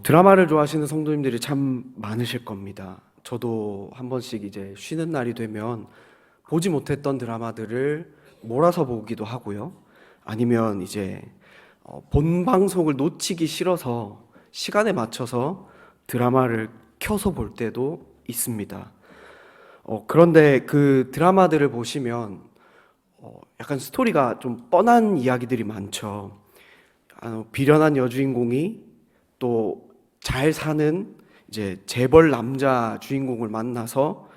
드라마를 좋아하시는 성도님들이 참 많으실 겁니다. 저도 한 번씩 이제 쉬는 날이 되면 보지 못했던 드라마들을 몰아서 보기도 하고요. 아니면 이제 본 방송을 놓치기 싫어서 시간에 맞춰서 드라마를 켜서 볼 때도 있습니다. 그런데 그 드라마들을 보시면 약간 스토리가 좀 뻔한 이야기들이 많죠. 비련한 여주인공이 또 잘 사는 이제 재벌 남자 주인공을 만나서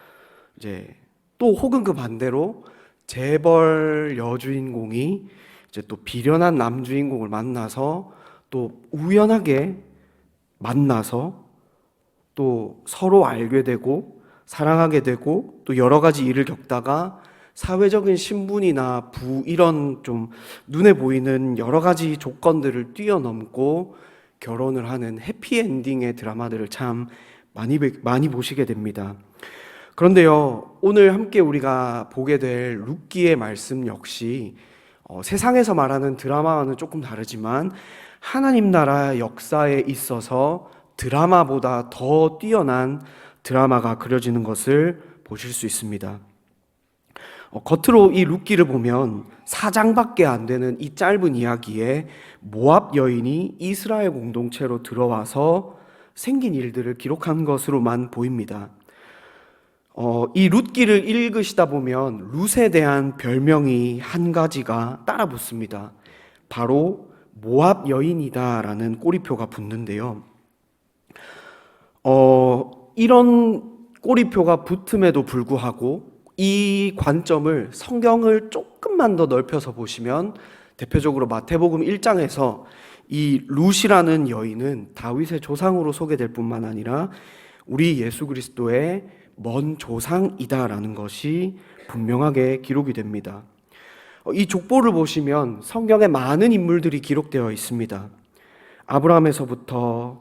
이제 또 혹은 그 반대로 재벌 여주인공이 이제 또 비련한 남주인공을 만나서 또 우연하게 만나서 또 서로 알게 되고 사랑하게 되고 또 여러 가지 일을 겪다가 사회적인 신분이나 이런 좀 눈에 보이는 여러 가지 조건들을 뛰어넘고 결혼을 하는 해피엔딩의 드라마들을 참 많이 보시게 됩니다. 그런데요, 오늘 함께 우리가 보게 될 룻기의 말씀 역시 세상에서 말하는 드라마와는 조금 다르지만 하나님 나라 역사에 있어서 드라마보다 더 뛰어난 드라마가 그려지는 것을 보실 수 있습니다. 겉으로 이 룻기를 보면 4장밖에 안 되는 이 짧은 이야기에 모압 여인이 이스라엘 공동체로 들어와서 생긴 일들을 기록한 것으로만 보입니다. 이 룻기를 읽으시다 보면 룻에 대한 별명이 한 가지가 따라 붙습니다. 바로 모압 여인이다라는 꼬리표가 붙는데요. 이런 꼬리표가 붙음에도 불구하고 이 관점을 성경을 조금만 더 넓혀서 보시면 대표적으로 마태복음 1장에서 이 룻이라는 여인은 다윗의 조상으로 소개될 뿐만 아니라 우리 예수 그리스도의 먼 조상이다라는 것이 분명하게 기록이 됩니다. 이 족보를 보시면 성경에 많은 인물들이 기록되어 있습니다. 아브라함에서부터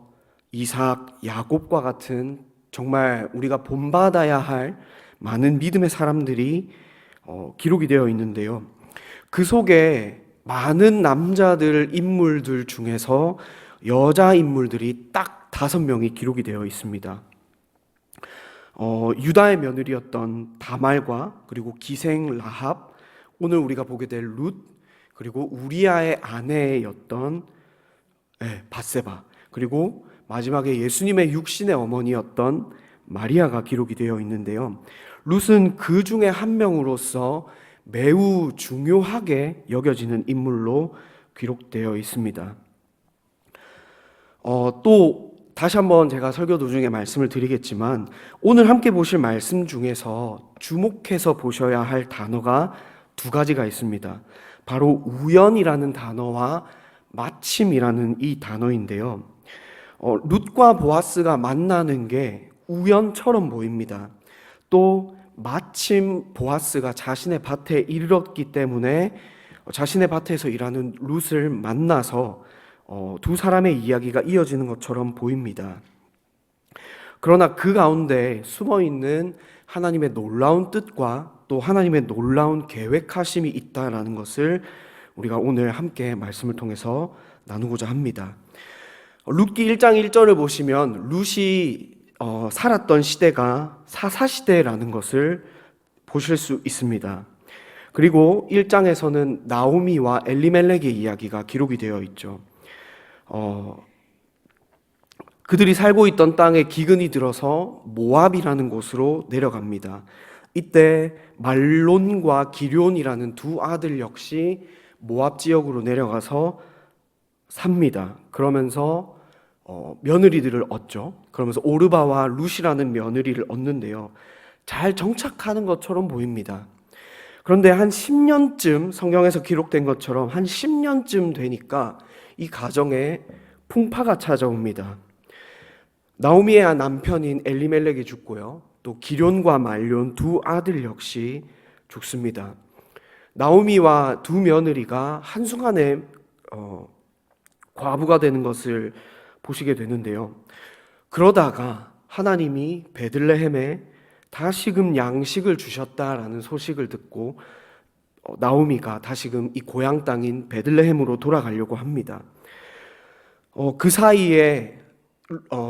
이삭, 야곱과 같은 정말 우리가 본받아야 할 많은 믿음의 사람들이 기록이 되어 있는데요. 그 속에 많은 남자들 인물들 중에서 여자 인물들이 딱 5명이 기록이 되어 있습니다. 유다의 며느리였던 다말과 그리고 기생 라합, 오늘 우리가 보게 될 룻, 그리고 우리아의 아내였던 밧세바, 그리고 마지막에 예수님의 육신의 어머니였던 마리아가 기록이 되어 있는데요. 룻은 그 중에 한 명으로서 매우 중요하게 여겨지는 인물로 기록되어 있습니다. 또 다시 한번 제가 설교 도중에 말씀을 드리겠지만 오늘 함께 보실 말씀 중에서 주목해서 보셔야 할 단어가 2가지가 있습니다. 바로 우연이라는 단어와 마침이라는 이 단어인데요. 룻과 보아스가 만나는 게 우연처럼 보입니다. 또 마침 보아스가 자신의 밭에 이르렀기 때문에 자신의 밭에서 일하는 룻을 만나서 두 사람의 이야기가 이어지는 것처럼 보입니다. 그러나 그 가운데 숨어있는 하나님의 놀라운 뜻과 또 하나님의 놀라운 계획하심이 있다라는 것을 우리가 오늘 함께 말씀을 통해서 나누고자 합니다. 룻기 1장 1절을 보시면 룻이 살았던 시대가 사사시대라는 것을 보실 수 있습니다. 그리고 1장에서는 나오미와 엘리멜렉의 이야기가 기록이 되어 있죠. 그들이 살고 있던 땅에 기근이 들어서 모압이라는 곳으로 내려갑니다. 이때 말론과 기럧이라는 2 아들 역시 모압 지역으로 내려가서 삽니다. 그러면서 며느리들을 얻죠. 그러면서 오르바와 룻이라는 며느리를 얻는데요. 잘 정착하는 것처럼 보입니다. 그런데 한 10년쯤 성경에서 기록된 것처럼 한 10년쯤 되니까 이 가정에 풍파가 찾아옵니다. 나오미의 남편인 엘리멜렉이 죽고요. 또 기럧과 말론 2 아들 역시 죽습니다. 나오미와 2 며느리가 한순간에 과부가 되는 것을 보시게 되는데요. 그러다가 하나님이 베들레헴에 다시금 양식을 주셨다라는 소식을 듣고 나오미가 다시금 이 고향 땅인 베들레헴으로 돌아가려고 합니다. 그 사이에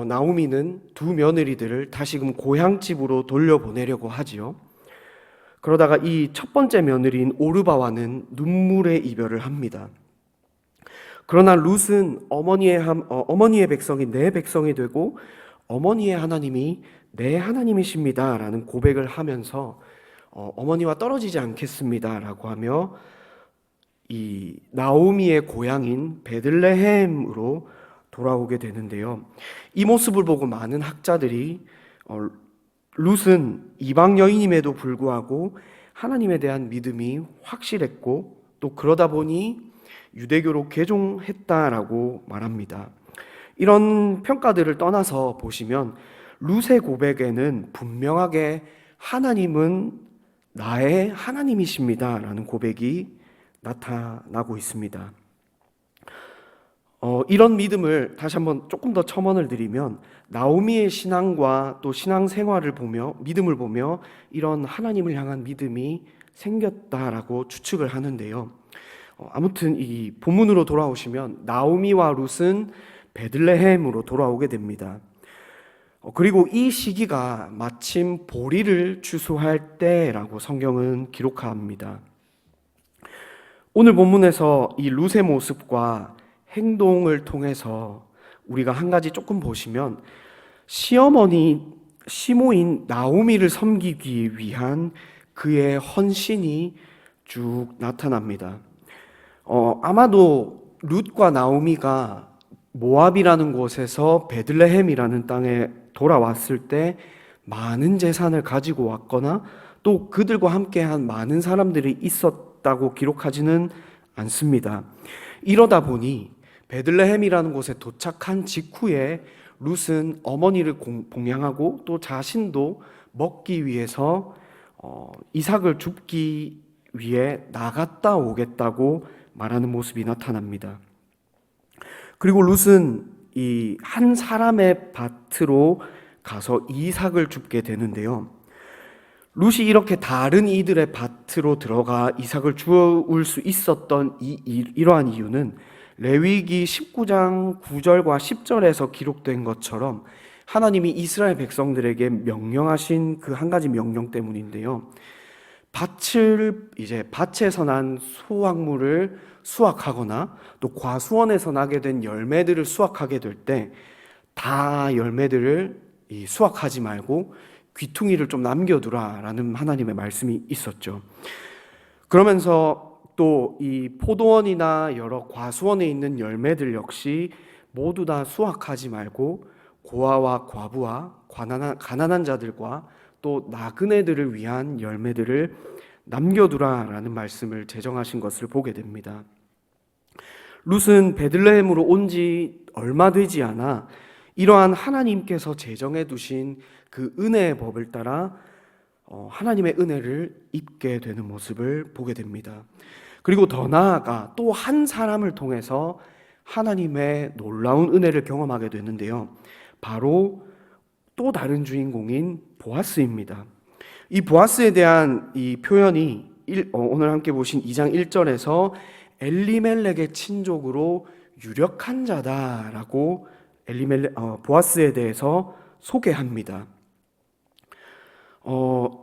나오미는 두 며느리들을 다시금 고향집으로 돌려보내려고 하지요. 그러다가 이 첫 번째 며느리인 오르바와는 눈물의 이별을 합니다. 그러나 룻은 어머니의 백성이 내 백성이 되고 어머니의 하나님이 내 하나님이십니다 라는 고백을 하면서 어머니와 떨어지지 않겠습니다 라고 하며 이 나오미의 고향인 베들레헴으로 돌아오게 되는데요. 이 모습을 보고 많은 학자들이 룻은 이방 여인임에도 불구하고 하나님에 대한 믿음이 확실했고 또 그러다 보니 유대교로 개종했다라고 말합니다. 이런 평가들을 떠나서 보시면 룻의 고백에는 분명하게 하나님은 나의 하나님이십니다 라는 고백이 나타나고 있습니다. 이런 믿음을 다시 한번 조금 더 첨언을 드리면 나오미의 신앙과 또 신앙생활을 보며 믿음을 보며 이런 하나님을 향한 믿음이 생겼다라고 추측을 하는데요. 아무튼 이 본문으로 돌아오시면 나오미와 룻은 베들레헴으로 돌아오게 됩니다. 그리고 이 시기가 마침 보리를 추수할 때라고 성경은 기록합니다. 오늘 본문에서 이 룻의 모습과 행동을 통해서 우리가 한 가지 조금 보시면 시모인 나오미를 섬기기 위한 그의 헌신이 쭉 나타납니다. 아마도 룻과 나오미가 모압이라는 곳에서 베들레헴이라는 땅에 돌아왔을 때 많은 재산을 가지고 왔거나 또 그들과 함께한 많은 사람들이 있었다고 기록하지는 않습니다. 이러다 보니 베들레헴이라는 곳에 도착한 직후에 룻은 어머니를 봉양하고 또 자신도 먹기 위해서 이삭을 줍기 위해 나갔다 오겠다고 말하는 모습이 나타납니다. 그리고 룻은 이 한 사람의 밭으로 가서 이삭을 줍게 되는데요. 룻이 이렇게 다른 이들의 밭으로 들어가 이삭을 주울 수 있었던 이러한 이유는 레위기 19장 9절과 10절에서 기록된 것처럼 하나님이 이스라엘 백성들에게 명령하신 그 한 가지 명령 때문인데요. 밭에서 난 수확물을 수확하거나 또 과수원에서 나게 된 열매들을 수확하게 될 때 다 열매들을 수확하지 말고 귀퉁이를 좀 남겨두라라는 하나님의 말씀이 있었죠. 그러면서 또 이 포도원이나 여러 과수원에 있는 열매들 역시 모두 다 수확하지 말고 고아와 과부와 가난한 자들과 또 나그네들을 위한 열매들을 남겨두라라는 말씀을 제정하신 것을 보게 됩니다. 룻은 베들레헴으로 온 지 얼마 되지 않아 이러한 하나님께서 제정해 두신 그 은혜의 법을 따라 하나님의 은혜를 입게 되는 모습을 보게 됩니다. 그리고 더 나아가 또 한 사람을 통해서 하나님의 놀라운 은혜를 경험하게 되는데요. 바로 또 다른 주인공인 보아스입니다. 이 보아스에 대한 이 표현이 오늘 함께 보신 2장 1절에서 엘리멜렉의 친족으로 유력한 자다라고 보아스에 대해서 소개합니다.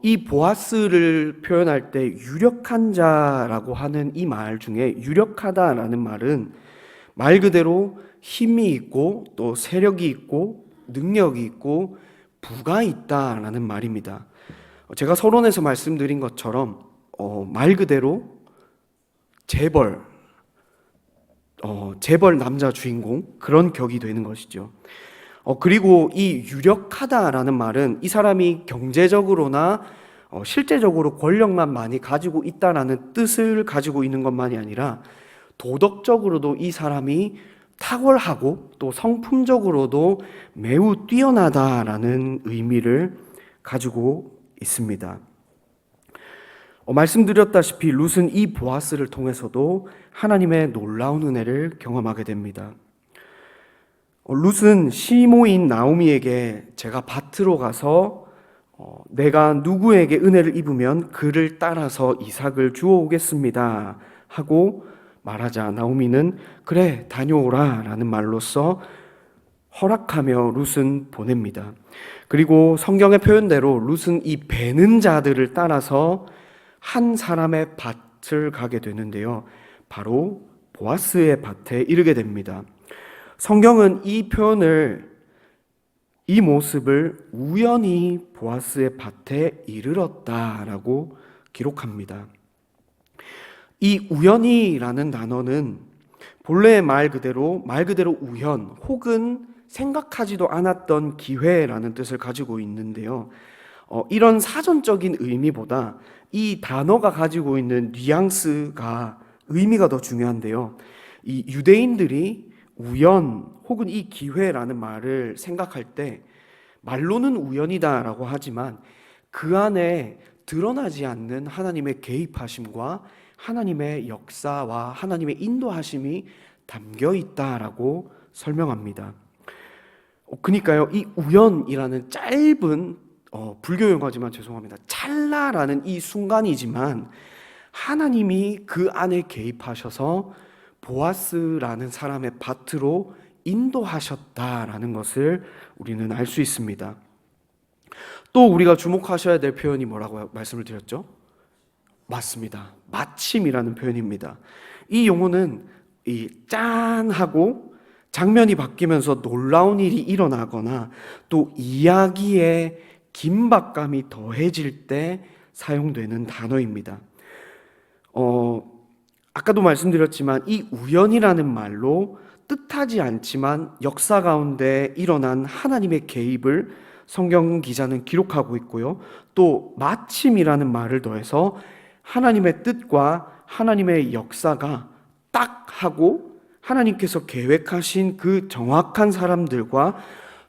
이 보아스를 표현할 때 유력한 자라고 하는 이 말 중에 유력하다라는 말은 말 그대로 힘이 있고 또 세력이 있고 능력이 있고 부가 있다라는 말입니다. 제가 서론에서 말씀드린 것처럼 말 그대로 재벌 남자 주인공 그런 격이 되는 것이죠. 그리고 이 유력하다라는 말은 이 사람이 경제적으로나 실제적으로 권력만 많이 가지고 있다라는 뜻을 가지고 있는 것만이 아니라 도덕적으로도 이 사람이 탁월하고 또 성품적으로도 매우 뛰어나다라는 의미를 가지고 있습니다. 말씀드렸다시피 룻은 이 보아스를 통해서도 하나님의 놀라운 은혜를 경험하게 됩니다. 룻은 시모인 나오미에게 제가 밭으로 가서 내가 누구에게 은혜를 입으면 그를 따라서 이삭을 주워 오겠습니다 하고 말하자 나오미는 그래 다녀오라 라는 말로써 허락하며 룻은 보냅니다. 그리고 성경의 표현대로 룻은 이 베는 자들을 따라서 한 사람의 밭을 가게 되는데요. 바로 보아스의 밭에 이르게 됩니다. 성경은 이 표현을, 이 모습을 우연히 보아스의 밭에 이르렀다라고 기록합니다. 이 우연히라는 단어는 본래의 말 그대로 우연 혹은 생각하지도 않았던 기회라는 뜻을 가지고 있는데요. 이런 사전적인 의미보다 이 단어가 가지고 있는 뉘앙스가 의미가 더 중요한데요. 이 유대인들이 우연 혹은 이 기회라는 말을 생각할 때 말로는 우연이다라고 하지만 그 안에 드러나지 않는 하나님의 개입하심과 하나님의 역사와 하나님의 인도하심이 담겨 있다라고 설명합니다. 그러니까요, 이 우연이라는 짧은 불교 용어지만 죄송합니다. 찰나라는 이 순간이지만 하나님이 그 안에 개입하셔서 보아스라는 사람의 밭으로 인도하셨다라는 것을 우리는 알 수 있습니다. 또 우리가 주목하셔야 될 표현이 뭐라고 말씀을 드렸죠? 맞습니다. 마침이라는 표현입니다. 이 용어는 이 짠하고 장면이 바뀌면서 놀라운 일이 일어나거나 또 이야기의 긴박감이 더해질 때 사용되는 단어입니다. 아까도 말씀드렸지만 이 우연이라는 말로 뜻하지 않지만 역사 가운데 일어난 하나님의 개입을 성경 기자는 기록하고 있고요. 또 마침이라는 말을 더해서 하나님의 뜻과 하나님의 역사가 딱 하고 하나님께서 계획하신 그 정확한 사람들과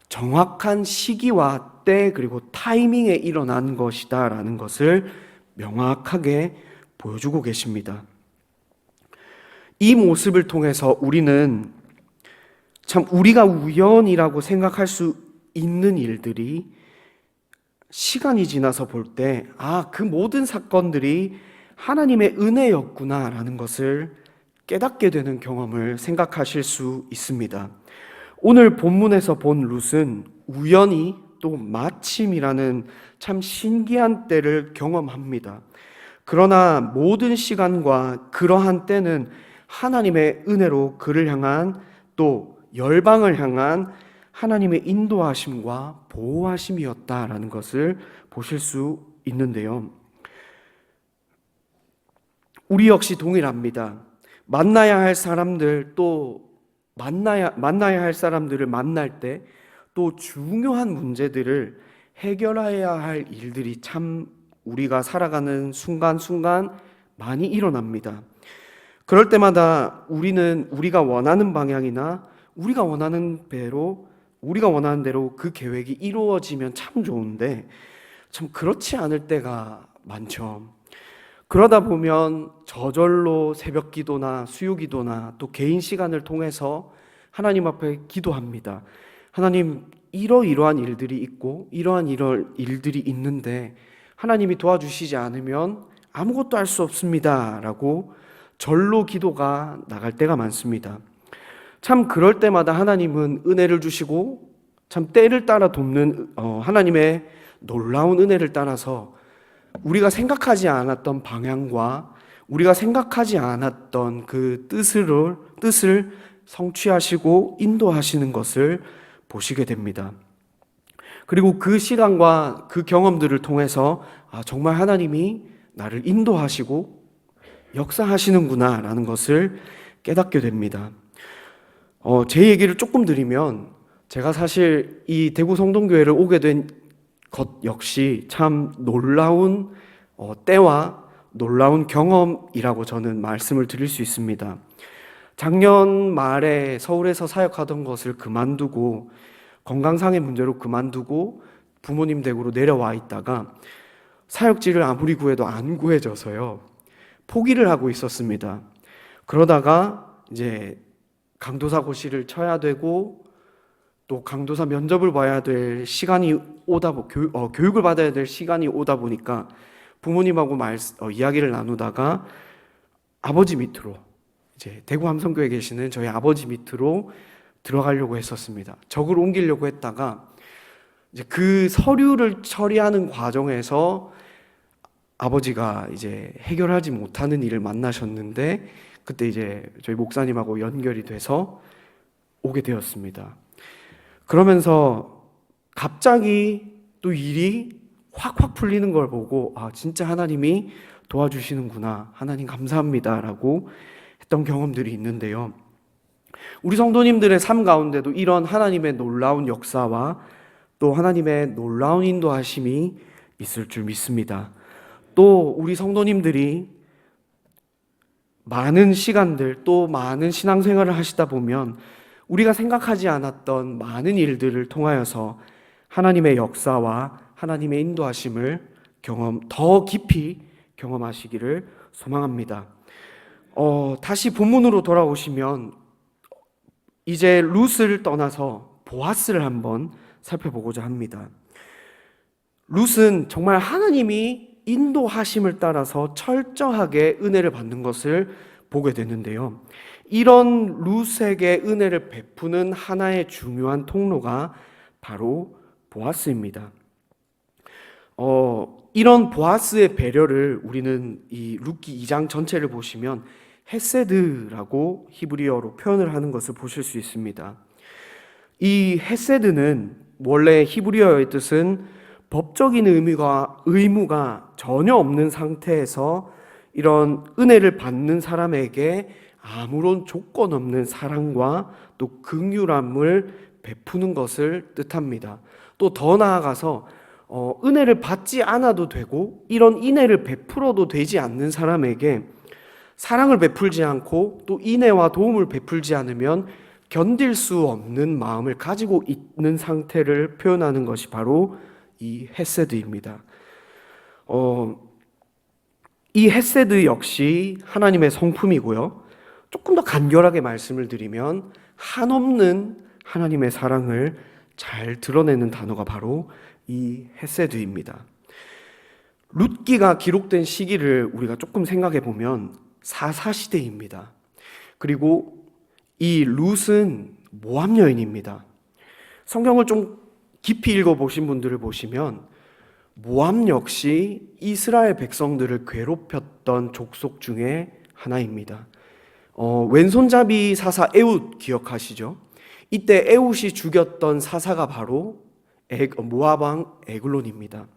정확한 시기와 때 그리고 타이밍에 일어난 것이다 라는 것을 명확하게 보여주고 계십니다. 이 모습을 통해서 우리는 참 우리가 우연이라고 생각할 수 있는 일들이 시간이 지나서 볼 때 그 모든 사건들이 하나님의 은혜였구나라는 것을 깨닫게 되는 경험을 생각하실 수 있습니다. 오늘 본문에서 본 룻은 우연히 또 마침이라는 참 신기한 때를 경험합니다. 그러나 모든 시간과 그러한 때는 하나님의 은혜로 그를 향한 또 열방을 향한 하나님의 인도하심과 보호하심이었다라는 것을 보실 수 있는데요. 우리 역시 동일합니다. 만나야 할 사람들 또 만나야 할 사람들을 만날 때 또 중요한 문제들을 해결해야 할 일들이 참 우리가 살아가는 순간순간 많이 일어납니다. 그럴 때마다 우리는 우리가 원하는 방향이나 우리가 원하는 대로 그 계획이 이루어지면 참 좋은데 참 그렇지 않을 때가 많죠. 그러다 보면 저절로 새벽 기도나 수요 기도나 또 개인 시간을 통해서 하나님 앞에 기도합니다. 하나님, 이러이러한 일들이 있고 이러한 일들이 있는데 하나님이 도와주시지 않으면 아무것도 할 수 없습니다 라고 절로 기도가 나갈 때가 많습니다. 참 그럴 때마다 하나님은 은혜를 주시고 참 때를 따라 돕는 하나님의 놀라운 은혜를 따라서 우리가 생각하지 않았던 방향과 우리가 생각하지 않았던 그 뜻을 성취하시고 인도하시는 것을 보시게 됩니다. 그리고 그 시간과 그 경험들을 통해서 정말 하나님이 나를 인도하시고 역사하시는구나 라는 것을 깨닫게 됩니다. 제 얘기를 조금 드리면 제가 사실 이 대구 성동교회를 오게 된 것 역시 참 놀라운 때와 놀라운 경험이라고 저는 말씀을 드릴 수 있습니다. 작년 말에 서울에서 사역하던 것을 그만두고 건강상의 문제로 그만두고 부모님 댁으로 내려와 있다가 사역지를 아무리 구해도 안 구해져서요. 포기를 하고 있었습니다. 그러다가 이제 강도사 고시를 쳐야 되고 또 강도사 면접을 봐야 될 시간이 교육을 받아야 될 시간이 오다 보니까 부모님하고 이야기를 나누다가 아버지 밑으로 이제 대구 함성교회에 계시는 저희 아버지 밑으로 들어가려고 했었습니다. 적을 옮기려고 했다가 이제 그 서류를 처리하는 과정에서 아버지가 이제 해결하지 못하는 일을 만나셨는데 그때 이제 저희 목사님하고 연결이 돼서 오게 되었습니다. 그러면서 갑자기 또 일이 확확 풀리는 걸 보고 진짜 하나님이 도와주시는구나, 하나님 감사합니다라고 했던 경험들이 있는데요. 우리 성도님들의 삶 가운데도 이런 하나님의 놀라운 역사와 또 하나님의 놀라운 인도하심이 있을 줄 믿습니다. 또 우리 성도님들이 많은 시간들 또 많은 신앙생활을 하시다 보면 우리가 생각하지 않았던 많은 일들을 통하여서 하나님의 역사와 하나님의 인도하심을 더 깊이 경험하시기를 소망합니다. 다시 본문으로 돌아오시면 이제 룻을 떠나서 보아스를 한번 살펴보고자 합니다. 룻은 정말 하나님이 인도하심을 따라서 철저하게 은혜를 받는 것을 보게 되는데요. 이런 룻에게 은혜를 베푸는 하나의 중요한 통로가 바로 보아스입니다. 이런 보아스의 배려를 우리는 이 룻기 2장 전체를 보시면 헤세드라고 히브리어로 표현을 하는 것을 보실 수 있습니다. 이 헤세드는 원래 히브리어의 뜻은 법적인 의무가 전혀 없는 상태에서 이런 은혜를 받는 사람에게 아무런 조건 없는 사랑과 또 긍휼함을 베푸는 것을 뜻합니다. 또 더 나아가서 은혜를 받지 않아도 되고 이런 인애를 베풀어도 되지 않는 사람에게 사랑을 베풀지 않고 또 인애와 도움을 베풀지 않으면 견딜 수 없는 마음을 가지고 있는 상태를 표현하는 것이 바로 이 헤세드입니다. 이 헤세드 역시 하나님의 성품이고요. 조금 더 간결하게 말씀을 드리면 한없는 하나님의 사랑을 잘 드러내는 단어가 바로 이 헤세드입니다. 룻기가 기록된 시기를 우리가 조금 생각해 보면 사사시대입니다. 그리고 이 룻은 모압 여인입니다. 성경을 좀 깊이 읽어보신 분들을 보시면 모압 역시 이스라엘 백성들을 괴롭혔던 족속 중에 하나입니다. 왼손잡이 사사 에훗 기억하시죠? 이때 에훗이 죽였던 사사가 바로 모압 왕 에글론입니다.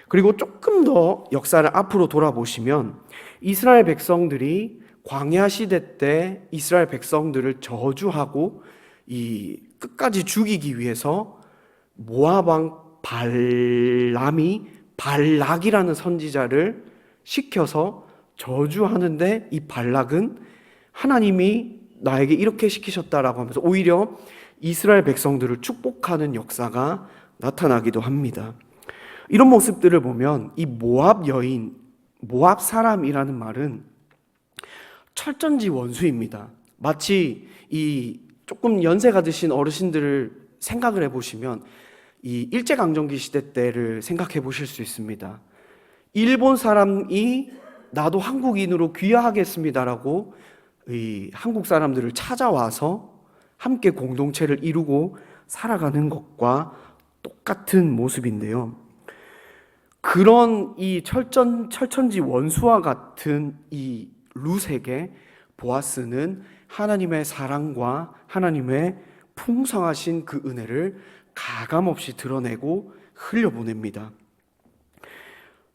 그리고 조금 더 역사를 앞으로 돌아보시면 이스라엘 백성들이 광야 시대 때 이스라엘 백성들을 저주하고 이 끝까지 죽이기 위해서 모압 왕 발람이 발락이라는 선지자를 시켜서 저주하는데 이 발락은 하나님이 나에게 이렇게 시키셨다라고 하면서 오히려 이스라엘 백성들을 축복하는 역사가 나타나기도 합니다. 이런 모습들을 보면 이 모압 여인, 모압 사람이라는 말은 철전지 원수입니다. 마치 이 조금 연세가 드신 어르신들을 생각을 해보시면 이 일제강점기 시대 때를 생각해 보실 수 있습니다. 일본 사람이 나도 한국인으로 귀화하겠습니다라고 이 한국 사람들을 찾아와서 함께 공동체를 이루고 살아가는 것과 똑같은 모습인데요. 그런 이 철천지 원수와 같은 이 룻에게 보아스는 하나님의 사랑과 하나님의 풍성하신 그 은혜를 가감없이 드러내고 흘려보냅니다.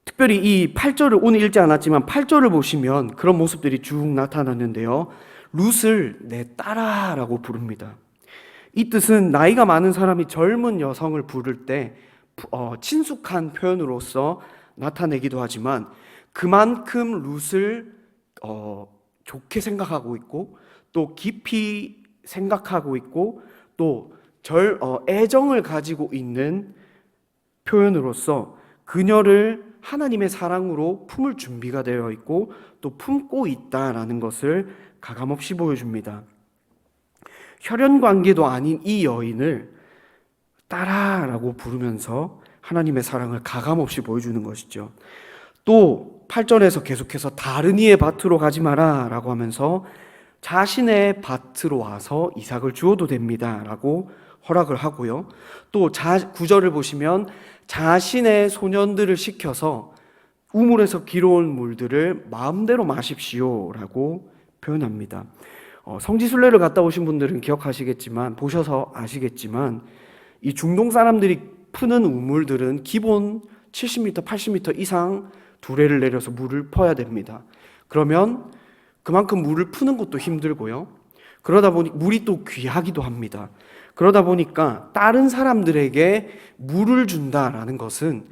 특별히 이 8절을 오늘 읽지 않았지만 8절을 보시면 그런 모습들이 쭉 나타났는데요. 룻을 내 딸아라고 부릅니다. 이 뜻은 나이가 많은 사람이 젊은 여성을 부를 때 친숙한 표현으로서 나타내기도 하지만 그만큼 룻을 좋게 생각하고 있고 또 깊이 생각하고 있고 또 애정을 가지고 있는 표현으로서 그녀를 하나님의 사랑으로 품을 준비가 되어 있고 또 품고 있다라는 것을 가감없이 보여줍니다. 혈연 관계도 아닌 이 여인을 딸아라고 부르면서 하나님의 사랑을 가감없이 보여주는 것이죠. 또 8절에서 계속해서 다른 이의 밭으로 가지 마라 라고 하면서 자신의 밭으로 와서 이삭을 주어도 됩니다 라고 허락을 하고요. 또 9절을 보시면 자신의 소년들을 시켜서 우물에서 길어온 물들을 마음대로 마십시오 라고 표현합니다. 성지순례를 갔다 오신 분들은 기억하시겠지만, 보셔서 아시겠지만, 이 중동 사람들이 푸는 우물들은 기본 70m, 80m 이상 두레를 내려서 물을 퍼야 됩니다. 그러면 그만큼 물을 푸는 것도 힘들고요. 그러다 보니 물이 또 귀하기도 합니다. 그러다 보니까 다른 사람들에게 물을 준다라는 것은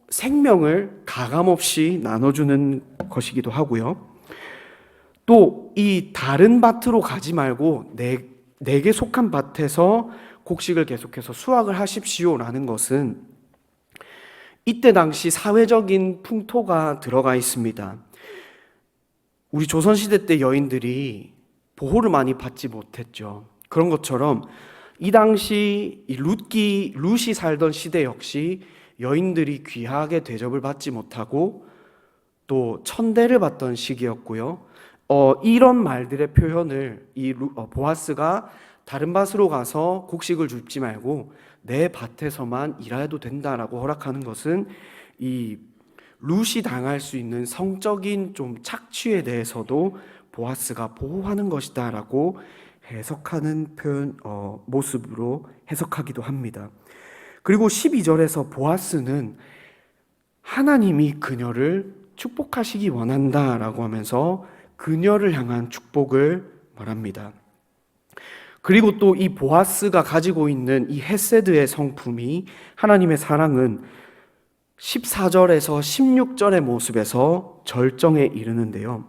생명을 가감없이 나눠주는 것이기도 하고요. 또 이 다른 밭으로 가지 말고 내게 속한 밭에서 곡식을 계속해서 수확을 하십시오라는 것은 이때 당시 사회적인 풍토가 들어가 있습니다. 우리 조선시대 때 여인들이 보호를 많이 받지 못했죠. 그런 것처럼 이 당시 룻이 살던 시대 역시 여인들이 귀하게 대접을 받지 못하고 또 천대를 받던 시기였고요. 이런 말들의 표현을 보아스가 다른 밭으로 가서 곡식을 줍지 말고 내 밭에서만 일해도 된다라고 허락하는 것은 이 룻이 당할 수 있는 성적인 좀 착취에 대해서도 보아스가 보호하는 것이다라고 해석하는 표현 모습으로 해석하기도 합니다. 그리고 12절에서 보아스는 하나님이 그녀를 축복하시기 원한다라고 하면서 그녀를 향한 축복을 말합니다. 그리고 또 이 보아스가 가지고 있는 이 헤세드의 성품이, 하나님의 사랑은 14절에서 16절의 모습에서 절정에 이르는데요.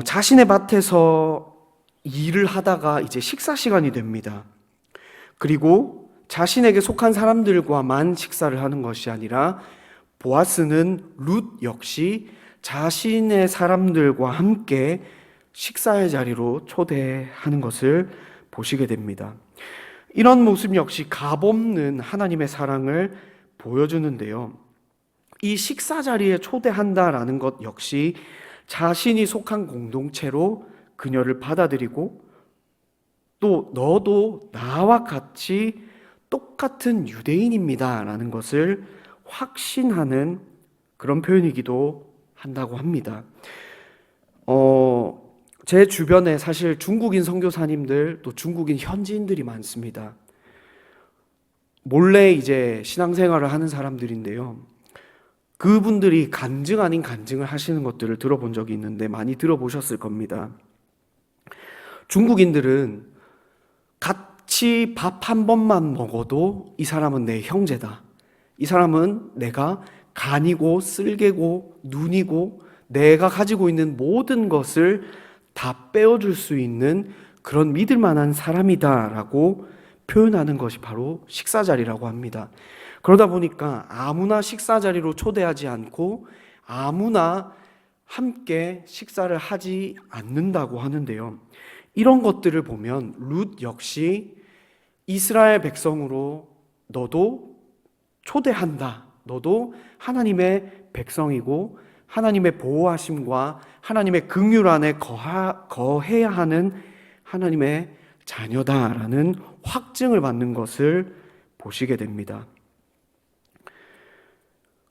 자신의 밭에서 일을 하다가 이제 식사 시간이 됩니다. 그리고 자신에게 속한 사람들과만 식사를 하는 것이 아니라 보아스는 룻 역시 자신의 사람들과 함께 식사의 자리로 초대하는 것을 보시게 됩니다. 이런 모습 역시 값없는 하나님의 사랑을 보여주는데요. 이 식사 자리에 초대한다라는 것 역시 자신이 속한 공동체로 그녀를 받아들이고 또 너도 나와 같이 똑같은 유대인입니다 라는 것을 확신하는 그런 표현이기도 한다고 합니다. 제 주변에 사실 중국인 선교사님들 또 중국인 현지인들이 많습니다. 몰래 이제 신앙생활을 하는 사람들인데요. 그분들이 간증 아닌 간증을 하시는 것들을 들어본 적이 있는데 많이 들어보셨을 겁니다. 중국인들은 같이 밥 한 번만 먹어도 이 사람은 내 형제다. 이 사람은 내가 간이고 쓸개고 눈이고 내가 가지고 있는 모든 것을 다 빼어줄 수 있는 그런 믿을 만한 사람이다라고 표현하는 것이 바로 식사 자리라고 합니다. 그러다 보니까 아무나 식사 자리로 초대하지 않고 아무나 함께 식사를 하지 않는다고 하는데요. 이런 것들을 보면 룻 역시 이스라엘 백성으로 너도 초대한다. 너도 하나님의 백성이고 하나님의 보호하심과 하나님의 긍휼 안에 거해야 하는 하나님의 자녀다라는 확증을 받는 것을 보시게 됩니다.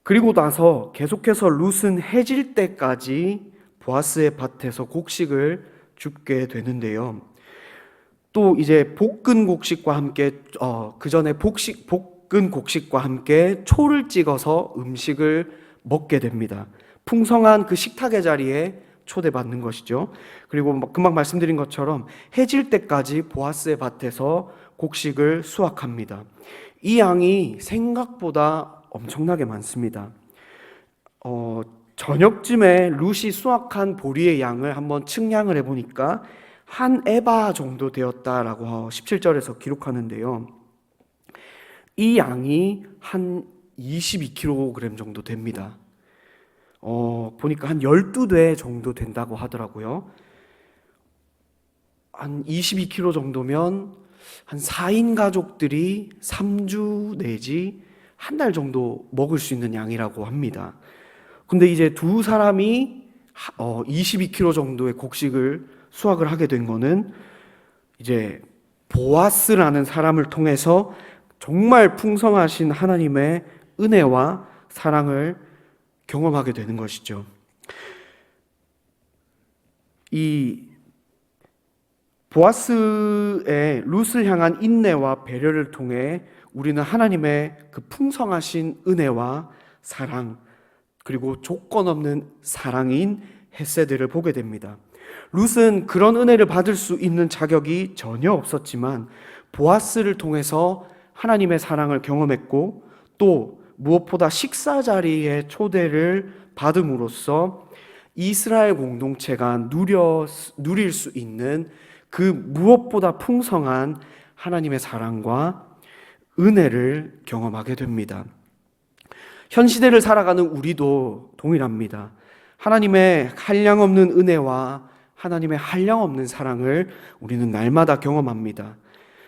그리고 나서 계속해서 룻은 해질 때까지 보아스의 밭에서 곡식을 줍게 되는데요. 또 이제 볶은 곡식과 함께 그 전에 볶은 곡식과 함께 초를 찍어서 음식을 먹게 됩니다. 풍성한 그 식탁의 자리에 초대받는 것이죠. 그리고 금방 말씀드린 것처럼 해질 때까지 보아스의 밭에서 곡식을 수확합니다. 이 양이 생각보다 엄청나게 많습니다. 저녁쯤에 룻이 수확한 보리의 양을 한번 측량을 해보니까 한 에바 정도 되었다라고 17절에서 기록하는데요. 이 양이 한 22kg 정도 됩니다. 보니까 한 12대 정도 된다고 하더라고요. 한 22kg 정도면 한 4인 가족들이 3주 내지 한 달 정도 먹을 수 있는 양이라고 합니다. 근데 이제 두 사람이 22kg 정도의 곡식을 수확을 하게 된 거는 이제 보아스라는 사람을 통해서 정말 풍성하신 하나님의 은혜와 사랑을 경험하게 되는 것이죠. 이 보아스의 룻을 향한 인내와 배려를 통해 우리는 하나님의 그 풍성하신 은혜와 사랑, 그리고 조건 없는 사랑인 헤세드를 보게 됩니다. 룻은 그런 은혜를 받을 수 있는 자격이 전혀 없었지만 보아스를 통해서 하나님의 사랑을 경험했고, 또 무엇보다 식사 자리에 초대를 받음으로써 이스라엘 공동체가 누릴 수 있는 그 무엇보다 풍성한 하나님의 사랑과 은혜를 경험하게 됩니다. 현 시대를 살아가는 우리도 동일합니다. 하나님의 한량없는 은혜와 하나님의 한량없는 사랑을 우리는 날마다 경험합니다.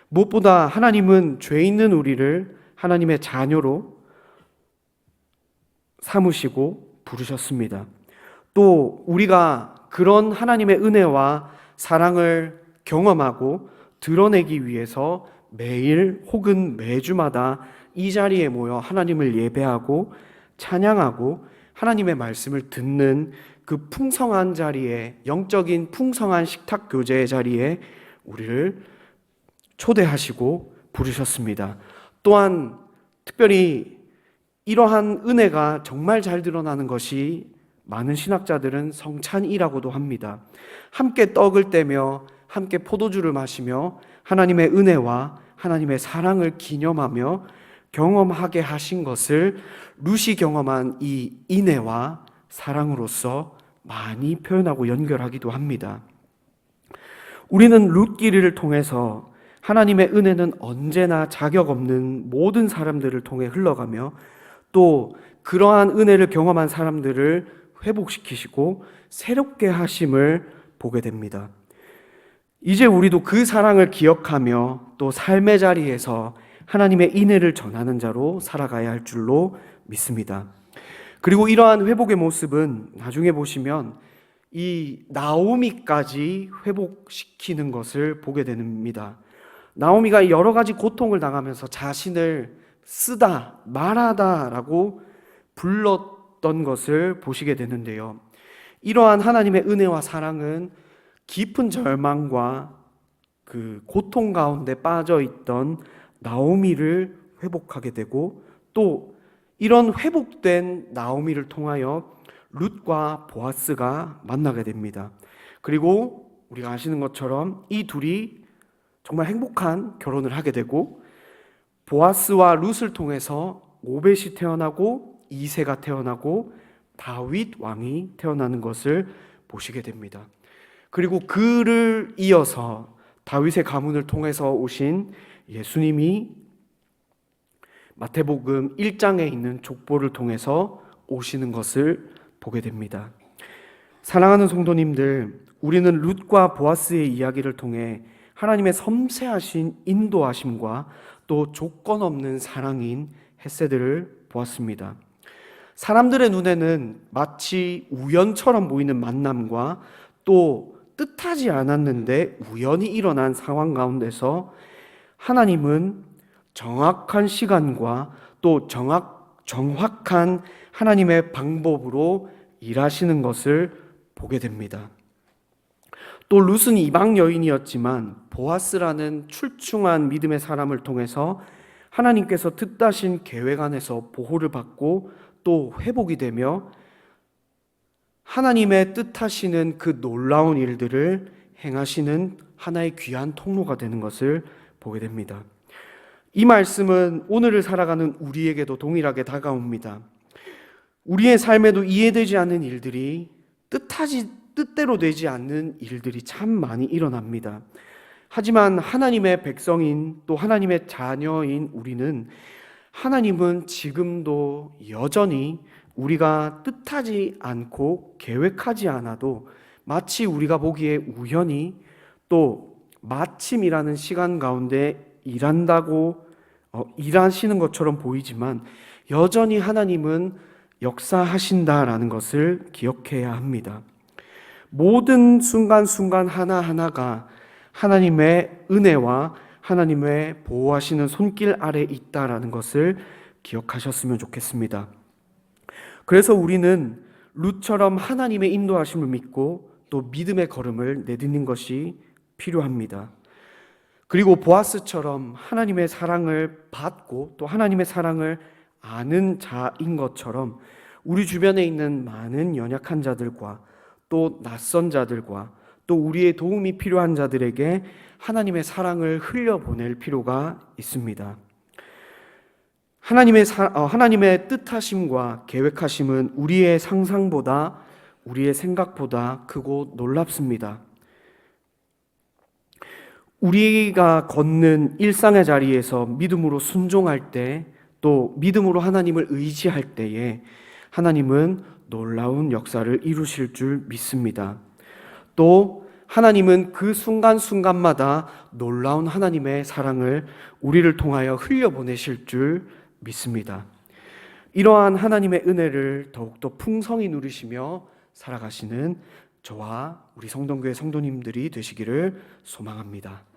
무엇보다 하나님은 죄 있는 우리를 하나님의 자녀로 삼으시고 부르셨습니다. 또 우리가 그런 하나님의 은혜와 사랑을 경험하고 드러내기 위해서 매일 혹은 매주마다 이 자리에 모여 하나님을 예배하고 찬양하고 하나님의 말씀을 듣는 그 풍성한 자리에, 영적인 풍성한 식탁 교제의 자리에 우리를 초대하시고 부르셨습니다. 또한 특별히 이러한 은혜가 정말 잘 드러나는 것이 많은 신학자들은 성찬이라고도 합니다. 함께 떡을 떼며 함께 포도주를 마시며 하나님의 은혜와 하나님의 사랑을 기념하며 경험하게 하신 것을 룻이 경험한 이 인애와 사랑으로서 많이 표현하고 연결하기도 합니다. 우리는 룻기를 통해서 하나님의 은혜는 언제나 자격 없는 모든 사람들을 통해 흘러가며, 또 그러한 은혜를 경험한 사람들을 회복시키시고 새롭게 하심을 보게 됩니다. 이제 우리도 그 사랑을 기억하며 또 삶의 자리에서 하나님의 인애를 전하는 자로 살아가야 할 줄로 믿습니다. 그리고 이러한 회복의 모습은 나중에 보시면 이 나오미까지 회복시키는 것을 보게 됩니다. 나오미가 여러 가지 고통을 당하면서 자신을 쓰다, 말하다라고 불렀던 것을 보시게 되는데요. 이러한 하나님의 은혜와 사랑은 깊은 절망과 그 고통 가운데 빠져 있던 나오미를 회복하게 되고, 또 이런 회복된 나오미를 통하여 룻과 보아스가 만나게 됩니다. 그리고 우리가 아시는 것처럼 이 둘이 정말 행복한 결혼을 하게 되고, 보아스와 룻을 통해서 오벳이 태어나고 이새가 태어나고 다윗 왕이 태어나는 것을 보시게 됩니다. 그리고 그를 이어서 다윗의 가문을 통해서 오신 예수님이 마태복음 1장에 있는 족보를 통해서 오시는 것을 보게 됩니다. 사랑하는 성도님들, 우리는 룻과 보아스의 이야기를 통해 하나님의 섬세하신 인도하심과 또 조건 없는 사랑인 헤세드를 보았습니다. 사람들의 눈에는 마치 우연처럼 보이는 만남과 또 뜻하지 않았는데 우연히 일어난 상황 가운데서 하나님은 정확한 시간과 또 정확한 하나님의 방법으로 일하시는 것을 보게 됩니다. 또 룻은 이방 여인이었지만 보아스라는 출중한 믿음의 사람을 통해서 하나님께서 뜻하신 계획 안에서 보호를 받고 또 회복이 되며 하나님의 뜻하시는 그 놀라운 일들을 행하시는 하나의 귀한 통로가 되는 것을 보게 됩니다. 이 말씀은 오늘을 살아가는 우리에게도 동일하게 다가옵니다. 우리의 삶에도 이해되지 않는 일들이 뜻대로 되지 않는 일들이 참 많이 일어납니다. 하지만 하나님의 백성인 또 하나님의 자녀인 우리는 하나님은 지금도 여전히 우리가 뜻하지 않고 계획하지 않아도 마치 우리가 보기에 우연히 또 마침이라는 시간 가운데 일하시는 것처럼 보이지만 여전히 하나님은 역사하신다라는 것을 기억해야 합니다. 모든 순간순간 하나하나가 하나님의 은혜와 하나님의 보호하시는 손길 아래 있다라는 것을 기억하셨으면 좋겠습니다. 그래서 우리는 룻처럼 하나님의 인도하심을 믿고 또 믿음의 걸음을 내딛는 것이 필요합니다. 그리고 보아스처럼 하나님의 사랑을 받고 또 하나님의 사랑을 아는 자인 것처럼 우리 주변에 있는 많은 연약한 자들과 또 낯선 자들과 또 우리의 도움이 필요한 자들에게 하나님의 사랑을 흘려보낼 필요가 있습니다. 하나님의 뜻하심과 계획하심은 우리의 상상보다 우리의 생각보다 크고 놀랍습니다. 우리가 걷는 일상의 자리에서 믿음으로 순종할 때, 또 믿음으로 하나님을 의지할 때에 하나님은 놀라운 역사를 이루실 줄 믿습니다. 또 하나님은 그 순간순간마다 놀라운 하나님의 사랑을 우리를 통하여 흘려보내실 줄 믿습니다. 이러한 하나님의 은혜를 더욱더 풍성히 누리시며 살아가시는 저와 우리 성동교회 성도님들이 되시기를 소망합니다.